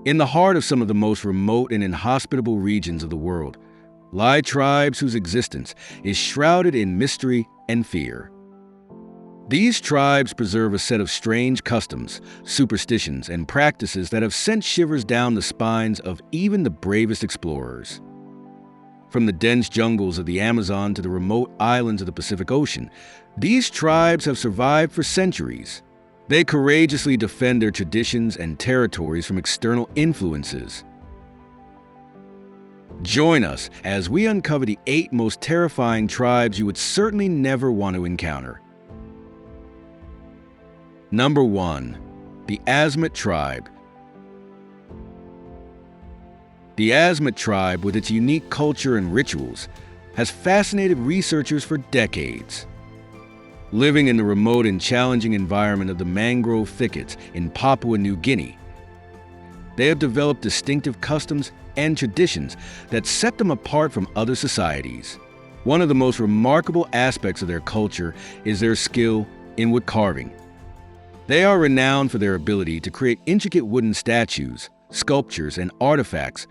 In the heart of some of the most remote and inhospitable regions of the world lie tribes whose existence is shrouded in mystery and fear. These tribes preserve a set of strange customs, superstitions, and practices that have sent shivers down the spines of even the bravest explorers. From the dense jungles of the Amazon to the remote islands of the Pacific Ocean, these tribes have survived for centuries. They courageously defend their traditions and territories from external influences. Join us as we uncover the 8 most terrifying tribes you would certainly never want to encounter. Number 1. The Asmat Tribe. The Asmat Tribe, with its unique culture and rituals, has fascinated researchers for decades. Living in the remote and challenging environment of the mangrove thickets in Papua New Guinea, they have developed distinctive customs and traditions that set them apart from other societies. One of the most remarkable aspects of their culture is their skill in wood carving. They are renowned for their ability to create intricate wooden statues, sculptures, and artifacts,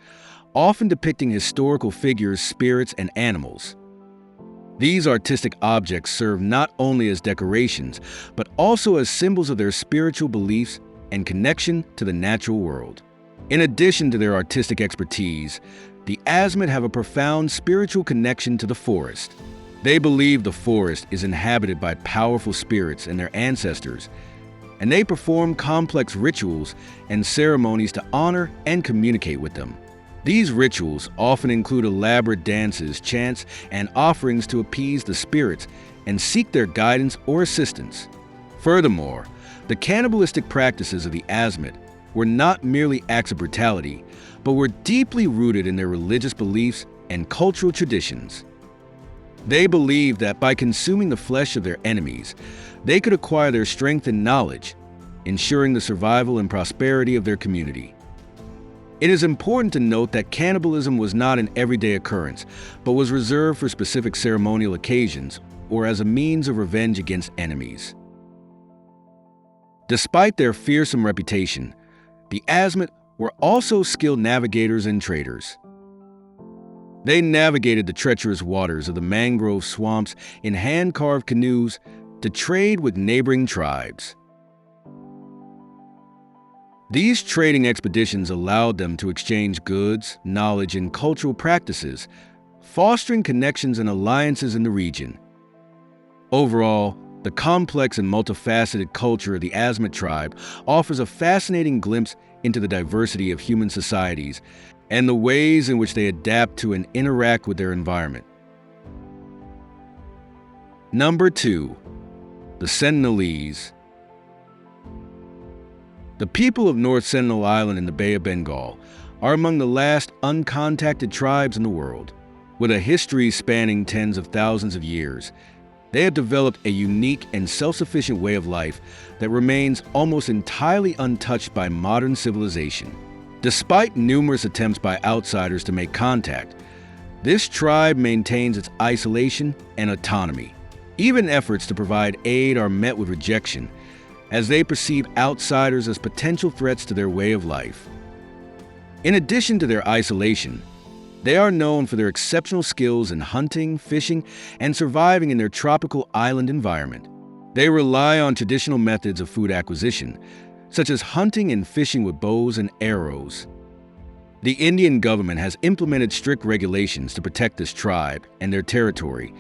often depicting historical figures, spirits, and animals. These artistic objects serve not only as decorations, but also as symbols of their spiritual beliefs and connection to the natural world. In addition to their artistic expertise, the Asmat have a profound spiritual connection to the forest. They believe the forest is inhabited by powerful spirits and their ancestors, and they perform complex rituals and ceremonies to honor and communicate with them. These rituals often include elaborate dances, chants, and offerings to appease the spirits and seek their guidance or assistance. Furthermore, the cannibalistic practices of the Asmat were not merely acts of brutality, but were deeply rooted in their religious beliefs and cultural traditions. They believed that by consuming the flesh of their enemies, they could acquire their strength and knowledge, ensuring the survival and prosperity of their community. It is important to note that cannibalism was not an everyday occurrence, but was reserved for specific ceremonial occasions or as a means of revenge against enemies. Despite their fearsome reputation, the Asmat were also skilled navigators and traders. They navigated the treacherous waters of the mangrove swamps in hand-carved canoes to trade with neighboring tribes. These trading expeditions allowed them to exchange goods, knowledge, and cultural practices, fostering connections and alliances in the region. Overall, the complex and multifaceted culture of the Asmat tribe offers a fascinating glimpse into the diversity of human societies and the ways in which they adapt to and interact with their environment. Number 2. The Sentinelese. The people of North Sentinel Island in the Bay of Bengal are among the last uncontacted tribes in the world. With a history spanning tens of thousands of years, they have developed a unique and self-sufficient way of life that remains almost entirely untouched by modern civilization. Despite numerous attempts by outsiders to make contact, this tribe maintains its isolation and autonomy. Even efforts to provide aid are met with rejection, as they perceive outsiders as potential threats to their way of life. In addition to their isolation, they are known for their exceptional skills in hunting, fishing, and surviving in their tropical island environment. They rely on traditional methods of food acquisition, such as hunting and fishing with bows and arrows. The Indian government has implemented strict regulations to protect this tribe and their territory,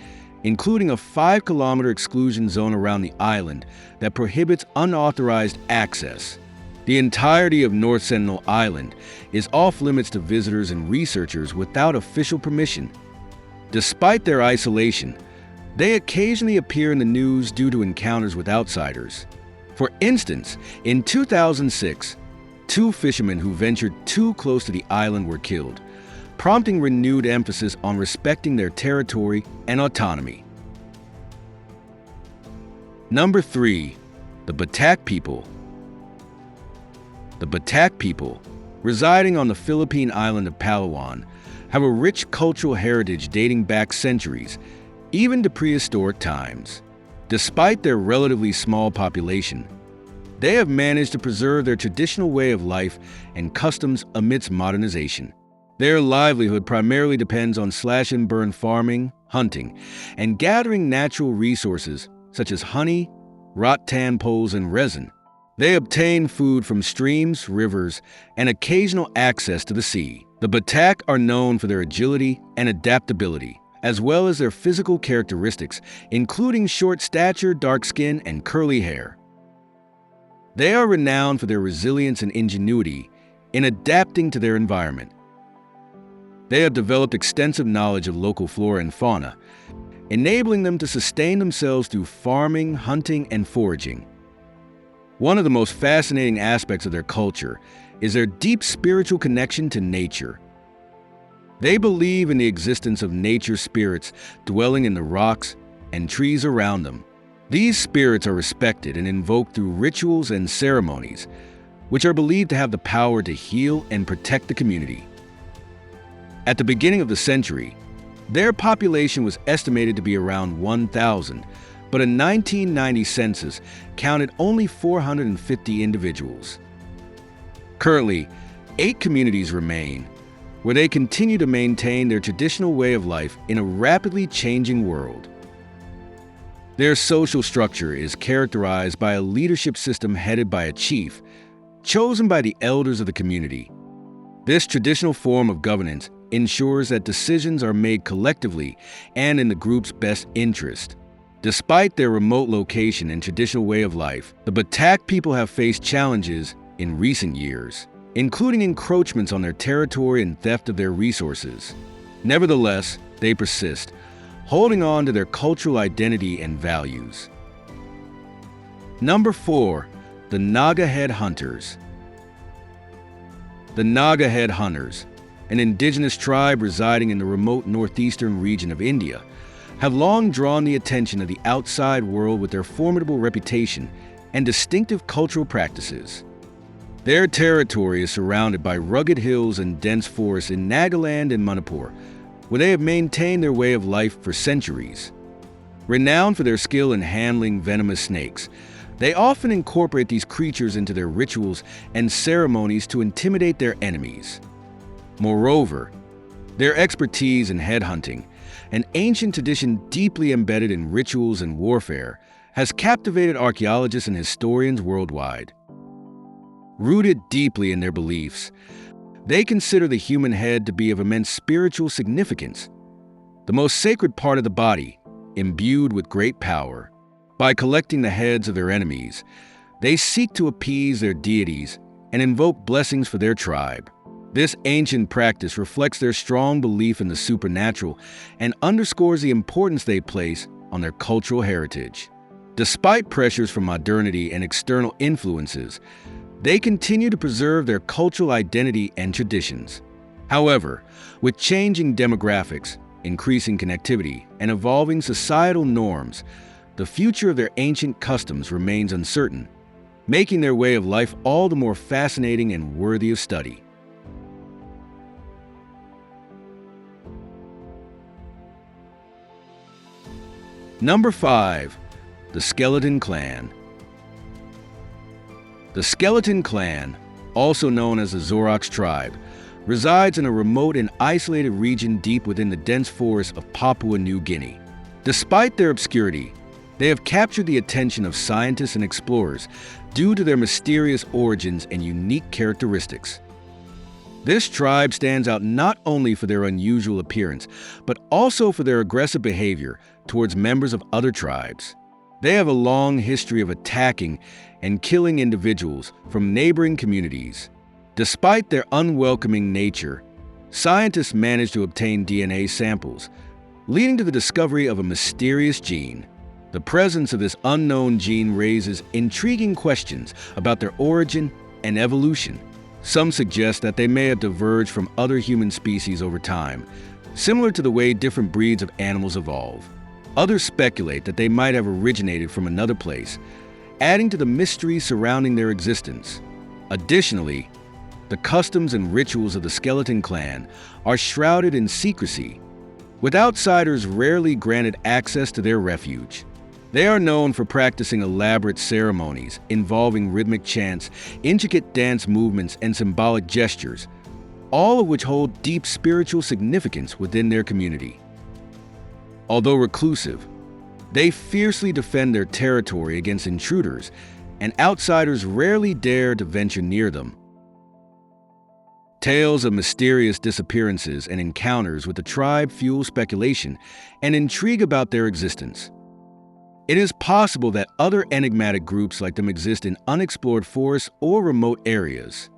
including a 5-kilometer exclusion zone around the island that prohibits unauthorized access. The entirety of North Sentinel Island is off-limits to visitors and researchers without official permission. Despite their isolation, they occasionally appear in the news due to encounters with outsiders. For instance, in 2006, 2 fishermen who ventured too close to the island were killed, prompting renewed emphasis on respecting their territory and autonomy. Number 3. The Batak people. The Batak people, residing on the Philippine island of Palawan, have a rich cultural heritage dating back centuries, even to prehistoric times. Despite their relatively small population, They have managed to preserve their traditional way of life and customs amidst modernization. Their livelihood primarily depends on slash-and-burn farming, hunting, and gathering natural resources such as honey, rattan poles, and resin. They obtain food from streams, rivers, and occasional access to the sea. The Batak are known for their agility and adaptability, as well as their physical characteristics, including short stature, dark skin, and curly hair. They are renowned for their resilience and ingenuity in adapting to their environment. They have developed extensive knowledge of local flora and fauna, enabling them to sustain themselves through farming, hunting, and foraging. One of the most fascinating aspects of their culture is their deep spiritual connection to nature. They believe in the existence of nature spirits dwelling in the rocks and trees around them. These spirits are respected and invoked through rituals and ceremonies, which are believed to have the power to heal and protect the community. At the beginning of the century, their population was estimated to be around 1,000, but a 1990 census counted only 450 individuals. Currently, 8 communities remain, where they continue to maintain their traditional way of life in a rapidly changing world. Their social structure is characterized by a leadership system headed by a chief, chosen by the elders of the community. This traditional form of governance ensures that decisions are made collectively and in the group's best interest. Despite their remote location and traditional way of life, the Batak people have faced challenges in recent years, including encroachments on their territory and theft of their resources. Nevertheless, they persist, holding on to their cultural identity and values. Number 4. The Naga Head Hunters. The Naga Head Hunters, an indigenous tribe residing in the remote northeastern region of India, have long drawn the attention of the outside world with their formidable reputation and distinctive cultural practices. Their territory is surrounded by rugged hills and dense forests in Nagaland and Manipur, where they have maintained their way of life for centuries. Renowned for their skill in handling venomous snakes, they often incorporate these creatures into their rituals and ceremonies to intimidate their enemies. Moreover, their expertise in headhunting, an ancient tradition deeply embedded in rituals and warfare, has captivated archaeologists and historians worldwide. Rooted deeply in their beliefs, they consider the human head to be of immense spiritual significance, the most sacred part of the body, imbued with great power. By collecting the heads of their enemies, they seek to appease their deities and invoke blessings for their tribe. This ancient practice reflects their strong belief in the supernatural and underscores the importance they place on their cultural heritage. Despite pressures from modernity and external influences, they continue to preserve their cultural identity and traditions. However, with changing demographics, increasing connectivity, and evolving societal norms, the future of their ancient customs remains uncertain, making their way of life all the more fascinating and worthy of study. Number 5. The Skeleton Clan. The Skeleton Clan, also known as the Zorox tribe, resides in a remote and isolated region deep within the dense forests of Papua New Guinea. Despite their obscurity, they have captured the attention of scientists and explorers due to their mysterious origins and unique characteristics. This tribe stands out not only for their unusual appearance, but also for their aggressive behavior towards members of other tribes. They have a long history of attacking and killing individuals from neighboring communities. Despite their unwelcoming nature, scientists managed to obtain DNA samples, leading to the discovery of a mysterious gene. The presence of this unknown gene raises intriguing questions about their origin and evolution. Some suggest that they may have diverged from other human species over time, similar to the way different breeds of animals evolve. Others speculate that they might have originated from another place, adding to the mystery surrounding their existence. Additionally, the customs and rituals of the Skeleton Clan are shrouded in secrecy, with outsiders rarely granted access to their refuge. They are known for practicing elaborate ceremonies involving rhythmic chants, intricate dance movements, and symbolic gestures, all of which hold deep spiritual significance within their community. Although reclusive, they fiercely defend their territory against intruders, and outsiders rarely dare to venture near them. Tales of mysterious disappearances and encounters with the tribe fuel speculation and intrigue about their existence. It is possible that other enigmatic groups like them exist in unexplored forests or remote areas.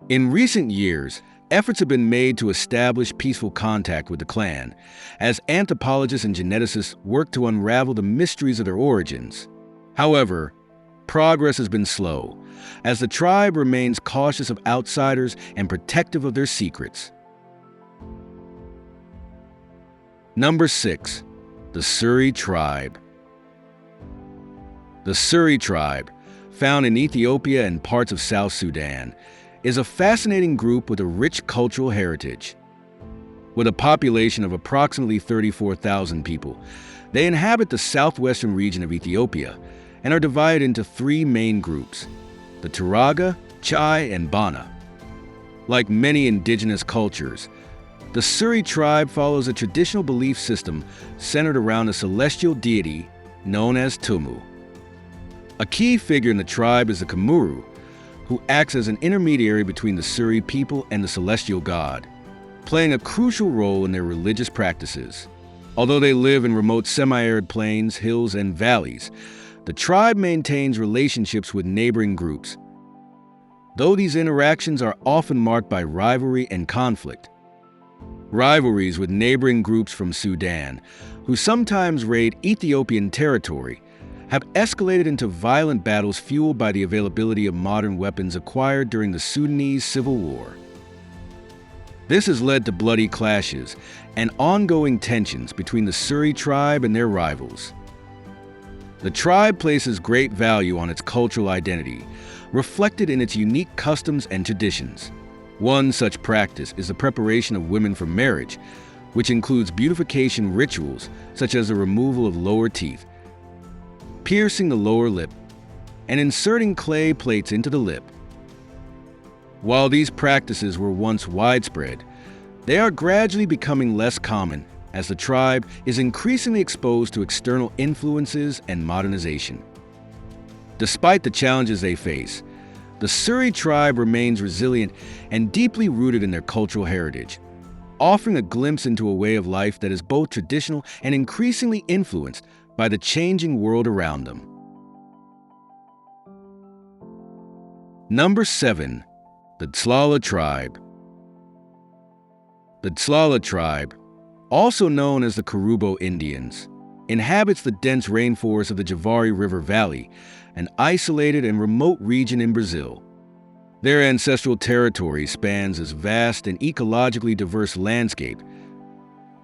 In recent years, efforts have been made to establish peaceful contact with the clan, as anthropologists and geneticists work to unravel the mysteries of their origins. However, progress has been slow, as the tribe remains cautious of outsiders and protective of their secrets. Number 6. The Suri Tribe. The Suri tribe, found in Ethiopia and parts of South Sudan, is a fascinating group with a rich cultural heritage. With a population of approximately 34,000 people, they inhabit the southwestern region of Ethiopia and are divided into 3 main groups: the Turaga, Chai, and Bana. Like many indigenous cultures, the Suri tribe follows a traditional belief system centered around a celestial deity known as Tumu. A key figure in the tribe is the Kamuru, who acts as an intermediary between the Suri people and the celestial god, playing a crucial role in their religious practices. Although they live in remote semi-arid plains, hills, and valleys, the tribe maintains relationships with neighboring groups. Though these interactions are often marked by rivalry and conflict. Rivalries with neighboring groups from Sudan, who sometimes raid Ethiopian territory, have escalated into violent battles fueled by the availability of modern weapons acquired during the Sudanese Civil War. This has led to bloody clashes and ongoing tensions between the Suri tribe and their rivals. The tribe places great value on its cultural identity, reflected in its unique customs and traditions. One such practice is the preparation of women for marriage, which includes beautification rituals such as the removal of lower teeth, piercing the lower lip, and inserting clay plates into the lip. While these practices were once widespread, they are gradually becoming less common as the tribe is increasingly exposed to external influences and modernization. Despite the challenges they face, the Suri tribe remains resilient and deeply rooted in their cultural heritage, offering a glimpse into a way of life that is both traditional and increasingly influenced by the changing world around them. Number 7. The Tlala Tribe. The Tlala tribe, also known as the Karubo Indians, inhabits the dense rainforest of the Javari River Valley, an isolated and remote region in Brazil. Their ancestral territory spans this vast and ecologically diverse landscape,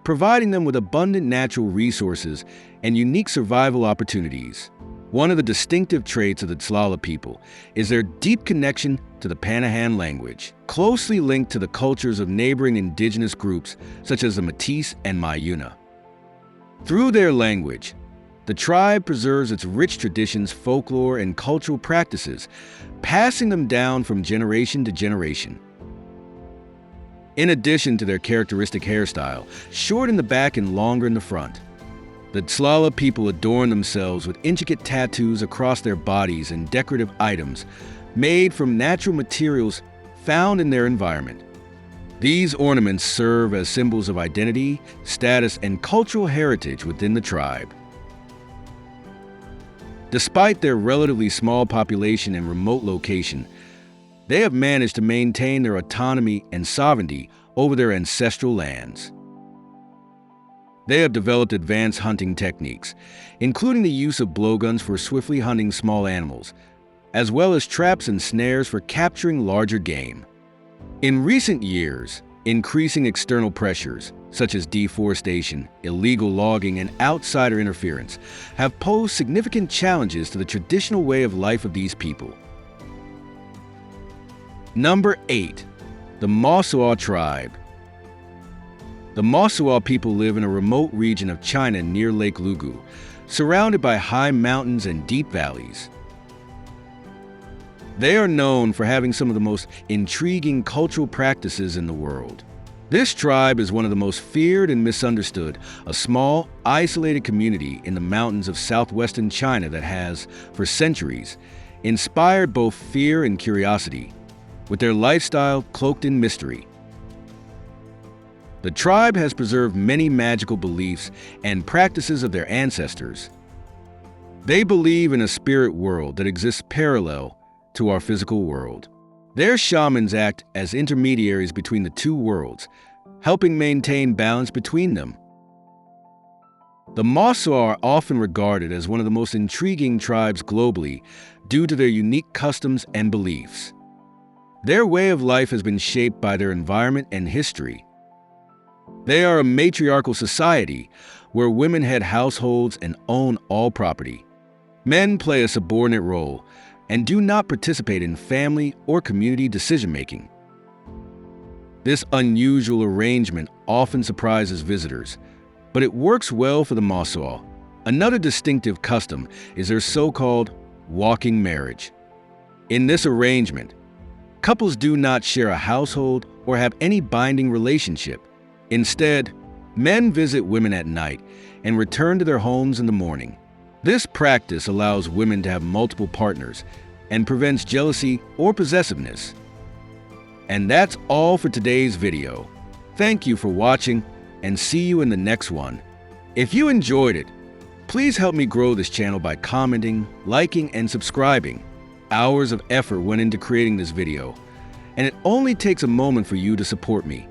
providing them with abundant natural resources and unique survival opportunities. One of the distinctive traits of the Tlala people is their deep connection to the Panahan language, closely linked to the cultures of neighboring indigenous groups such as the Métis and Mayuna. Through their language, the tribe preserves its rich traditions, folklore, and cultural practices, passing them down from generation to generation. In addition to their characteristic hairstyle, short in the back and longer in the front, the Tlala people adorn themselves with intricate tattoos across their bodies and decorative items made from natural materials found in their environment. These ornaments serve as symbols of identity, status, and cultural heritage within the tribe. Despite their relatively small population and remote location, they have managed to maintain their autonomy and sovereignty over their ancestral lands. They have developed advanced hunting techniques, including the use of blowguns for swiftly hunting small animals, as well as traps and snares for capturing larger game. In recent years, increasing external pressures, such as deforestation, illegal logging, and outsider interference, have posed significant challenges to the traditional way of life of these people. Number 8. The Mosua Tribe. The Mosua people live in a remote region of China near Lake Lugu, surrounded by high mountains and deep valleys. They are known for having some of the most intriguing cultural practices in the world. This tribe is one of the most feared and misunderstood, a small, isolated community in the mountains of southwestern China that has, for centuries, inspired both fear and curiosity, with their lifestyle cloaked in mystery. The tribe has preserved many magical beliefs and practices of their ancestors. They believe in a spirit world that exists parallel to our physical world. Their shamans act as intermediaries between the two worlds, helping maintain balance between them. The Mosso are often regarded as one of the most intriguing tribes globally due to their unique customs and beliefs. Their way of life has been shaped by their environment and history. They are a matriarchal society where women head households and own all property. Men play a subordinate role and do not participate in family or community decision-making. This unusual arrangement often surprises visitors, but it works well for the Mosso. Another distinctive custom is their so-called walking marriage. In this arrangement, couples do not share a household or have any binding relationship. Instead, men visit women at night and return to their homes in the morning. This practice allows women to have multiple partners and prevents jealousy or possessiveness. And that's all for today's video. Thank you for watching and see you in the next one. If you enjoyed it, please help me grow this channel by commenting, liking, and subscribing. Hours of effort went into creating this video, and it only takes a moment for you to support me.